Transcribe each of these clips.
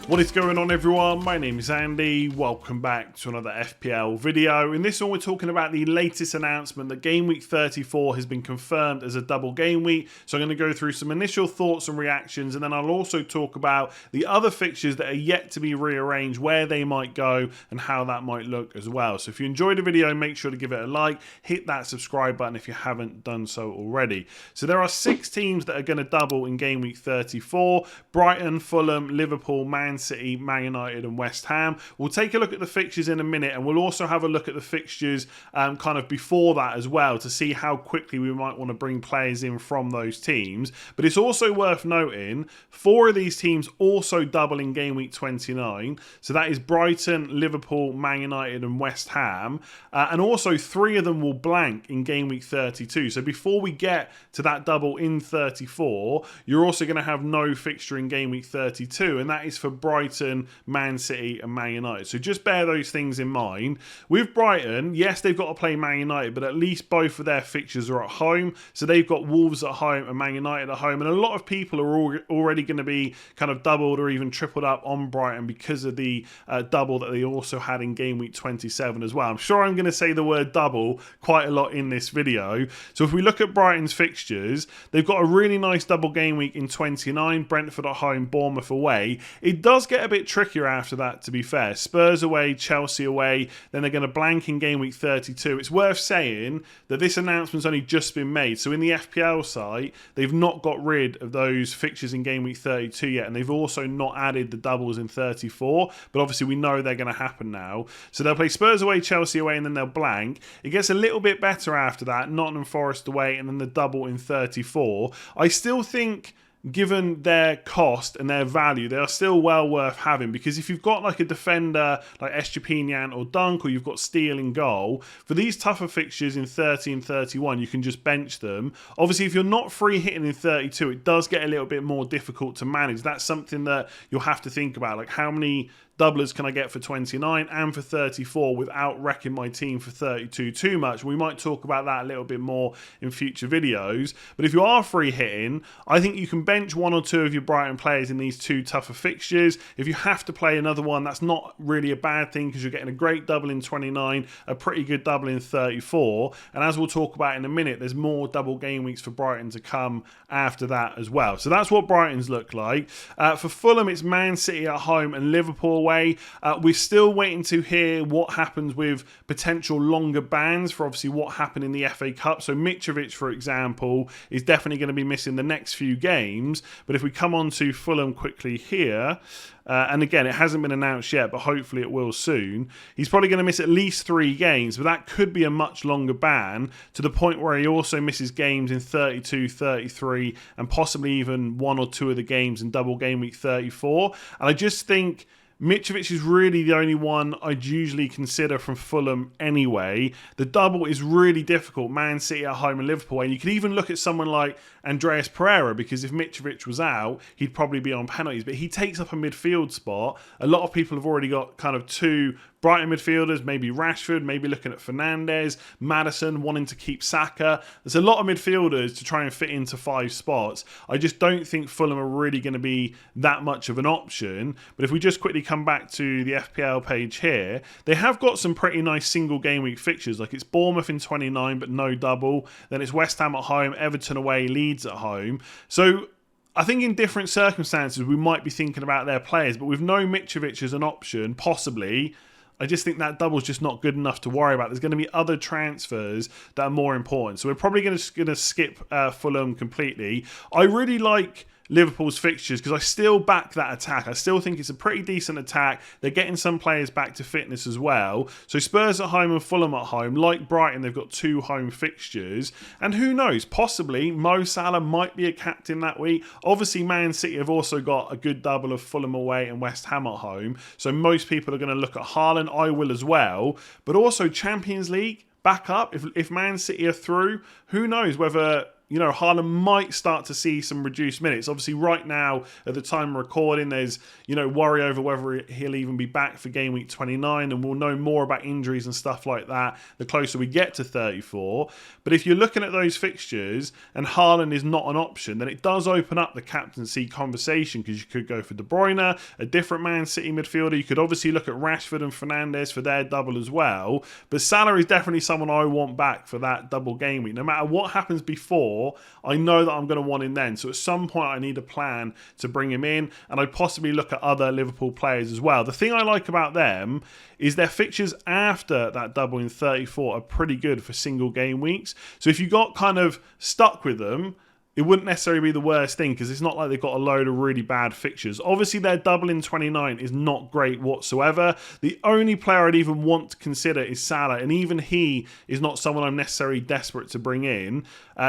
What is going on, everyone? My name is Andy. Welcome back to another FPL video. In this one, we're talking about the latest announcement that Game Week 34 has been confirmed as a double game week. So I'm going to go through some initial thoughts and reactions, and then I'll also talk about the other fixtures that are yet to be rearranged, where they might go, and how that might look as well. So if you enjoyed the video, make sure to give it a like, hit that subscribe button if you haven't done so already. So there are 6 teams that are going to double in Game Week 34. Brighton, Fulham, Liverpool, Man City, Man United and West Ham. We'll take a look at the fixtures in a minute, and we'll also have a look at the fixtures kind of before that as well, to see how quickly we might want to bring players in from those teams. But it's also worth noting 4 of these teams also double in Game Week 29. So that is Brighton, Liverpool, Man United and West Ham. And also 3 of them will blank in Game Week 32. So before we get to that double in 34, you're also going to have no fixture in Game Week 32, and that is for Brighton, Man City and Man United. So just bear those things in mind. With Brighton, yes, they've got to play Man United, but at least both of their fixtures are at home. So they've got Wolves at home and Man United at home, and a lot of people are already going to be kind of doubled or even tripled up on Brighton because of the double that they also had in Game Week 27 as well. I'm sure I'm going to say the word double quite a lot in this video. So if we look at Brighton's fixtures, they've got a really nice double game week in 29, Brentford at home, Bournemouth away. It does get a bit trickier after that, to be fair. Spurs away, Chelsea away, then they're going to blank in Game Week 32. It's worth saying that this announcement's only just been made. So in the FPL site, they've not got rid of those fixtures in Game Week 32 yet, and they've also not added the doubles in 34. But obviously we know they're going to happen now. So they'll play Spurs away, Chelsea away, and then they'll blank. It gets a little bit better after that. Nottingham Forest away, and then the double in 34. I still think, given their cost and their value, they are still well worth having, because if you've got like a defender like Estepinian or Dunk, or you've got Steele in goal, for these tougher fixtures in 30 and 31, you can just bench them. Obviously, if you're not free hitting in 32, it does get a little bit more difficult to manage. That's something that you'll have to think about, like how many doublers can I get for 29 and for 34 without wrecking my team for 32 too much. We might talk about that a little bit more in future videos. But if you are free hitting, I think you can bench 1 or 2 of your Brighton players in these 2 tougher fixtures. If you have to play another one, that's not really a bad thing, because you're getting a great double in 29, a pretty good double in 34. And as we'll talk about in a minute, there's more double game weeks for Brighton to come after that as well. So that's what Brighton's look like. For Fulham, it's Man City at home and Liverpool away. We're still waiting to hear what happens with potential longer bans for obviously what happened in the FA Cup. So Mitrovic, for example, is definitely going to be missing the next few games. But if we come on to Fulham quickly here, and again, it hasn't been announced yet, but hopefully it will soon. He's probably going to miss at least 3 games, but that could be a much longer ban, to the point where he also misses games in 32, 33, and possibly even 1 or 2 of the games in double game week 34. And I just think Mitrovic is really the only one I'd usually consider from Fulham anyway. The double is really difficult. Man City at home and Liverpool. And you could even look at someone like Andreas Pereira, because if Mitrovic was out, he'd probably be on penalties. But he takes up a midfield spot. A lot of people have already got kind of 2 Brighton midfielders, maybe Rashford, maybe looking at Fernandes, Maddison wanting to keep Saka. There's a lot of midfielders to try and fit into 5 spots. I just don't think Fulham are really going to be that much of an option. But if we just quickly come back to the FPL page here, they have got some pretty nice single game week fixtures. Like it's Bournemouth in 29, but no double. Then it's West Ham at home, Everton away, Leeds at home. So I think in different circumstances, we might be thinking about their players, but with no Mitrovic as an option, possibly, I just think that double's just not good enough to worry about. There's going to be other transfers that are more important. So we're probably going to skip Fulham completely. I really like Liverpool's fixtures because I still back that attack. I still think it's a pretty decent attack. They're getting some players back to fitness as well. So Spurs at home and Fulham at home. Like Brighton, they've got 2 home fixtures. And who knows, possibly Mo Salah might be a captain that week. Obviously, Man City have also got a good double of Fulham away and West Ham at home. So most people are going to look at Haaland. I will as well. But also Champions League back up. If Man City are through, who knows whether Haaland might start to see some reduced minutes. Obviously, right now, at the time of recording, there's, worry over whether he'll even be back for game week 29, and we'll know more about injuries and stuff like that the closer we get to 34. But if you're looking at those fixtures and Haaland is not an option, then it does open up the captaincy conversation, because you could go for De Bruyne, a different Man City midfielder. You could obviously look at Rashford and Fernandes for their double as well. But Salah is definitely someone I want back for that double game week. No matter what happens before, I know that I'm going to want him then. So at some point, I need a plan to bring him in, and I'd possibly look at other Liverpool players as well. The thing I like about them is their fixtures after that double in 34 are pretty good for single game weeks. So if you got kind of stuck with them, it wouldn't necessarily be the worst thing, because it's not like they've got a load of really bad fixtures. Obviously, their double in 29 is not great whatsoever. The only player I'd even want to consider is Salah, and even he is not someone I'm necessarily desperate to bring in.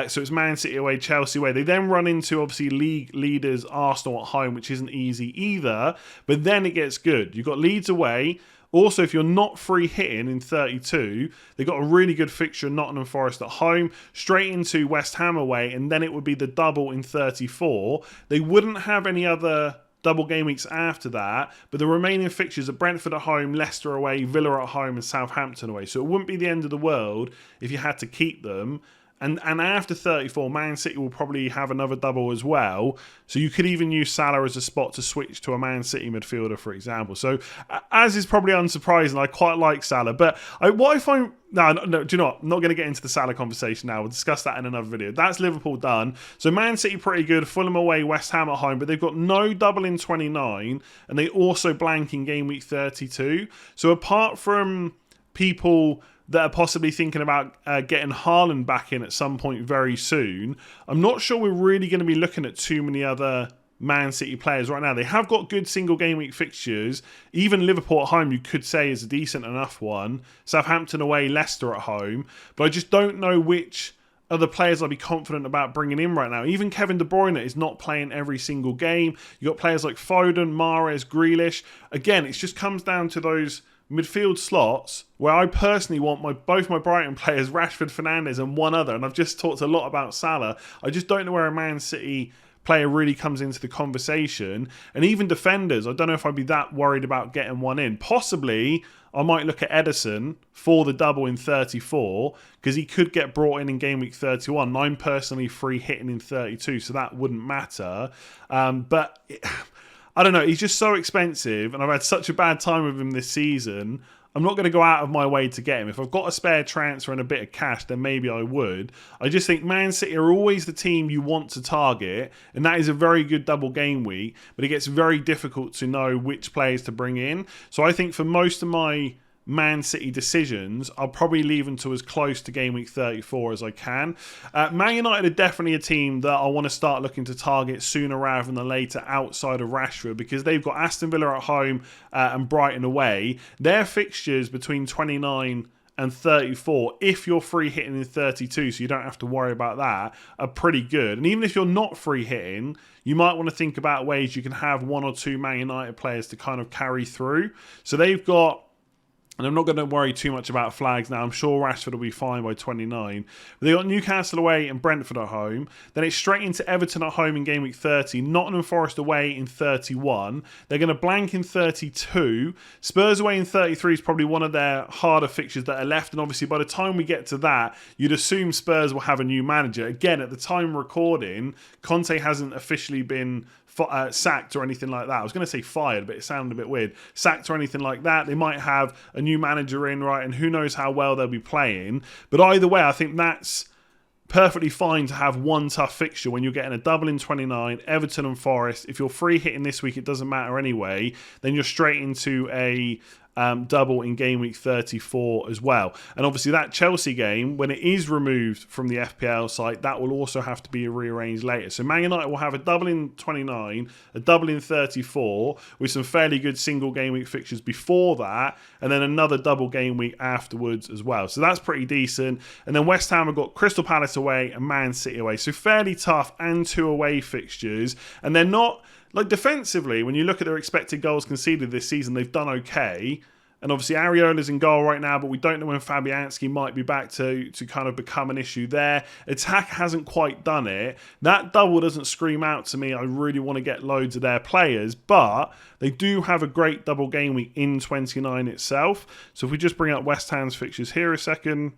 So it's Man City away, Chelsea away. They then run into, obviously, league leaders Arsenal at home, which isn't easy either. But then it gets good. You've got Leeds away. Also, if you're not free hitting in 32, they've got a really good fixture, Nottingham Forest at home, straight into West Ham away, and then it would be the double in 34. They wouldn't have any other double game weeks after that, but the remaining fixtures are Brentford at home, Leicester away, Villa at home, and Southampton away. So it wouldn't be the end of the world if you had to keep them. And after 34, Man City will probably have another double as well. So you could even use Salah as a spot to switch to a Man City midfielder, for example. So as is probably unsurprising, I quite like Salah. But what I find... No, do you know what? I'm not going to get into the Salah conversation now. We'll discuss that in another video. That's Liverpool done. So Man City pretty good. Fulham away, West Ham at home. But they've got no double in 29. And they also blank in game week 32. So apart from people that are possibly thinking about getting Haaland back in at some point very soon, I'm not sure we're really going to be looking at too many other Man City players right now. They have got good single game week fixtures. Even Liverpool at home, you could say, is a decent enough one. Southampton away, Leicester at home. But I just don't know which other players I'd be confident about bringing in right now. Even Kevin De Bruyne is not playing every single game. You've got players like Foden, Mahrez, Grealish. Again, it just comes down to those midfield slots where I personally want both my Brighton players, Rashford, Fernandes, and one other. And I've just talked a lot about Salah. I just don't know where a Man City player really comes into the conversation. And even defenders, I don't know if I'd be that worried about getting one in. Possibly, I might look at Ederson for the double in 34, because he could get brought in game week 31. And I'm personally free hitting in 32, so that wouldn't matter. But I don't know, he's just so expensive, and I've had such a bad time with him this season. I'm not going to go out of my way to get him. If I've got a spare transfer and a bit of cash, then maybe I would. I just think Man City are always the team you want to target, and that is a very good double game week, but it gets very difficult to know which players to bring in. So I think for most of my Man City decisions, I'll probably leave them to as close to game week 34 as I can. Man United are definitely a team that I want to start looking to target sooner rather than later outside of Rashford, because they've got Aston Villa at home and Brighton away. Their fixtures between 29 and 34, if you're free hitting in 32, so you don't have to worry about that, are pretty good. And even if you're not free hitting, you might want to think about ways you can have one or two Man United players to kind of carry through. So they've got, and I'm not going to worry too much about flags now. I'm sure Rashford will be fine by 29. But they got Newcastle away and Brentford at home. Then it's straight into Everton at home in game week 30. Nottingham Forest away in 31. They're going to blank in 32. Spurs away in 33 is probably one of their harder fixtures that are left. And obviously by the time we get to that, you'd assume Spurs will have a new manager. Again, at the time of recording, Conte hasn't officially been sacked or anything like that. I was going to say fired, but it sounded a bit weird. Sacked or anything like that. They might have a new manager in, right? And who knows how well they'll be playing. But either way, I think that's perfectly fine to have one tough fixture when you're getting a double in 29, Everton and Forest. If you're free hitting this week, it doesn't matter anyway. Then you're straight into a double in game week 34 as well. And obviously that Chelsea game, when it is removed from the FPL site, that will also have to be rearranged later. So Man United will have a double in 29, a double in 34, with some fairly good single game week fixtures before that, and then another double game week afterwards as well. So that's pretty decent. And then West Ham have got Crystal Palace away and Man City away. So fairly tough and two away fixtures. And they're not... Like defensively, when you look at their expected goals conceded this season, they've done okay. And obviously Areola's in goal right now, but we don't know when Fabianski might be back to kind of become an issue there. Attack hasn't quite done it. That double doesn't scream out to me, I really want to get loads of their players, but they do have a great double game week in 29 itself. So if we just bring up West Ham's fixtures here a second.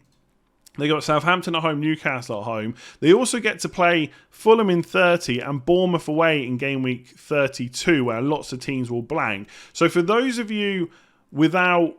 They got Southampton at home, Newcastle at home. They also get to play Fulham in 30 and Bournemouth away in game week 32, where lots of teams will blank. So for those of you without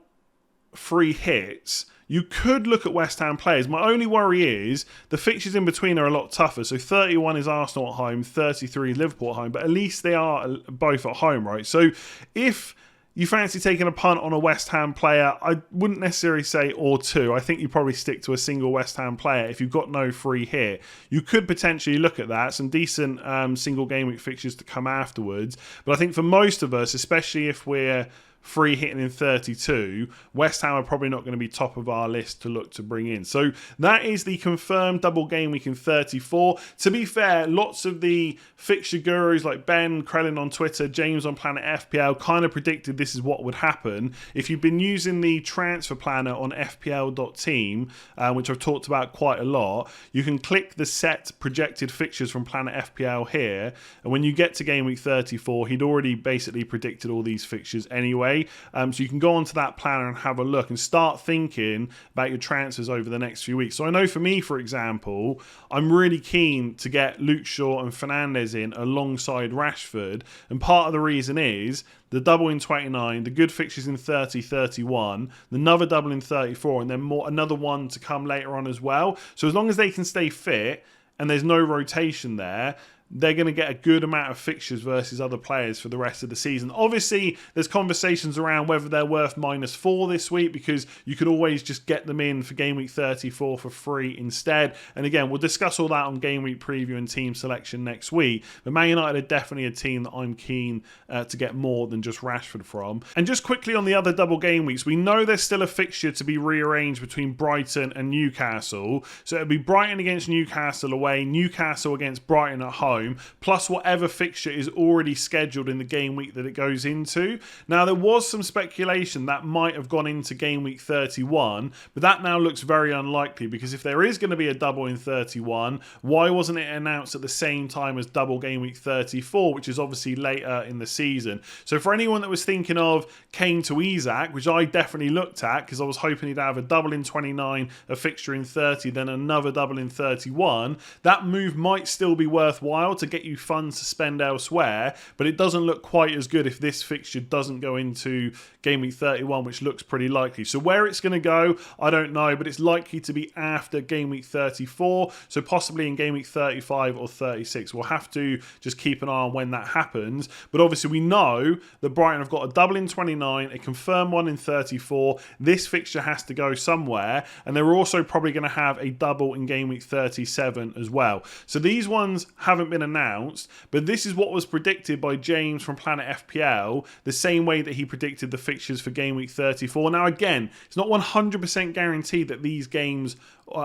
free hits, you could look at West Ham players. My only worry is the fixtures in between are a lot tougher. So 31 is Arsenal at home, 33 is Liverpool at home, but at least they are both at home, right? So if you fancy taking a punt on a West Ham player, I wouldn't necessarily say or two. I think you probably stick to a single West Ham player if you've got no free hit. You could potentially look at that. Some decent single game week fixtures to come afterwards. But I think for most of us, especially if we're free hitting in 32, West Ham are probably not going to be top of our list to look to bring in. So that is the confirmed double game week in 34. To be fair, lots of the fixture gurus like Ben Krellin on Twitter, James on Planet FPL kind of predicted this is what would happen. If you've been using the transfer planner on fpl.team, which I've talked about quite a lot, you can click the set projected fixtures from Planet FPL here, and when you get to game week 34, he'd already basically predicted all these fixtures anyway. So you can go onto that planner and have a look and start thinking about your transfers over the next few weeks. So I know for me, for example, I'm really keen to get Luke Shaw and Fernandes in alongside Rashford. And part of the reason is the double in 29, the good fixtures in 30, 31, another double in 34, and then another one to come later on as well. So as long as they can stay fit and there's no rotation there, they're going to get a good amount of fixtures versus other players for the rest of the season. Obviously, there's conversations around whether they're worth -4 this week, because you could always just get them in for game week 34 for free instead. And again, we'll discuss all that on game week preview and team selection next week. But Man United are definitely a team that I'm keen to get more than just Rashford from. And just quickly on the other double game weeks, we know there's still a fixture to be rearranged between Brighton and Newcastle. So it'll be Brighton against Newcastle away, Newcastle against Brighton at home, plus whatever fixture is already scheduled in the game week that it goes into. Now, there was some speculation that might have gone into game week 31, but that now looks very unlikely, because if there is going to be a double in 31, why wasn't it announced at the same time as double game week 34, which is obviously later in the season? So for anyone that was thinking of Kane to Isak, which I definitely looked at because I was hoping he'd have a double in 29, a fixture in 30, then another double in 31, that move might still be worthwhile to get you funds to spend elsewhere, but it doesn't look quite as good if this fixture doesn't go into game week 31, which looks pretty likely. So where it's going to go, I don't know, but it's likely to be after game week 34, so possibly in game week 35 or 36. We'll have to just keep an eye on when that happens. But obviously we know that Brighton have got a double in 29, a confirmed one in 34. This fixture has to go somewhere, and they're also probably going to have a double in game week 37 as well. So these ones haven't been announced, but this is what was predicted by James from Planet FPL, the same way that he predicted the fixtures for game week 34. Now again, it's not 100% guaranteed that these games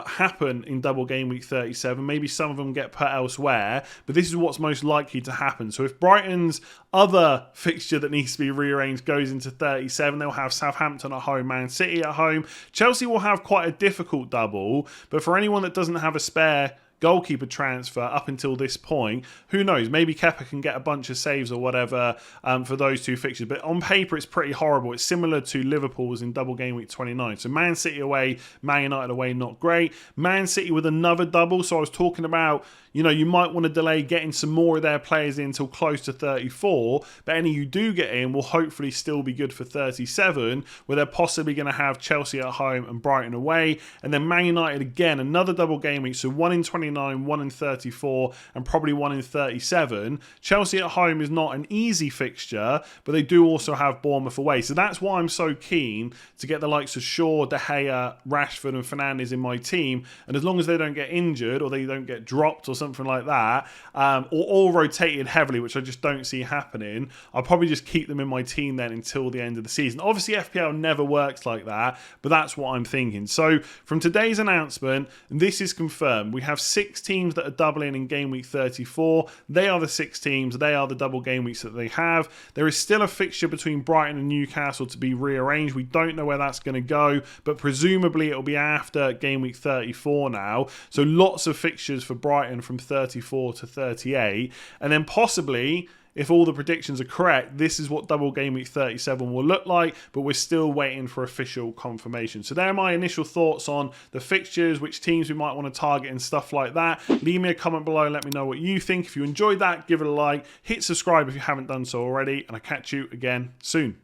happen in double game week 37. Maybe some of them get put elsewhere, but this is what's most likely to happen. So if Brighton's other fixture that needs to be rearranged goes into 37, they'll have Southampton at home, Man City at home. Chelsea will have quite a difficult double, but for anyone that doesn't have a spare goalkeeper transfer up until this point, who knows, maybe Kepa can get a bunch of saves or whatever for those two fixtures, but on paper it's pretty horrible. It's similar to Liverpool's in double game week 29. So Man City away, Man United away, not great. Man City with another double, so I was talking about, you know, you might want to delay getting some more of their players in until close to 34, but any you do get in will hopefully still be good for 37, where they're possibly going to have Chelsea at home and Brighton away, and then Man United again, another double game week, so one in 29, one in 34, and probably one in 37. Chelsea at home is not an easy fixture, but they do also have Bournemouth away, so that's why I'm so keen to get the likes of Shaw, De Gea, Rashford and Fernandes in my team, and as long as they don't get injured or they don't get dropped or something like that, or all rotated heavily, which I just don't see happening, I'll probably just keep them in my team then until the end of the season. Obviously FPL never works like that, but that's what I'm thinking. So from today's announcement, this is confirmed. We have 6 6 teams that are doubling in game week 34. They are the 6 teams. They are the double game weeks that they have. There is still a fixture between Brighton and Newcastle to be rearranged. We don't know where that's going to go, but presumably it'll be after game week 34 now. So lots of fixtures for Brighton from 34 to 38. And then possibly, if all the predictions are correct, this is what double game week 37 will look like, but we're still waiting for official confirmation. So there are my initial thoughts on the fixtures, which teams we might want to target and stuff like that. Leave me a comment below and let me know what you think. If you enjoyed that, give it a like, hit subscribe if you haven't done so already, and I'll catch you again soon.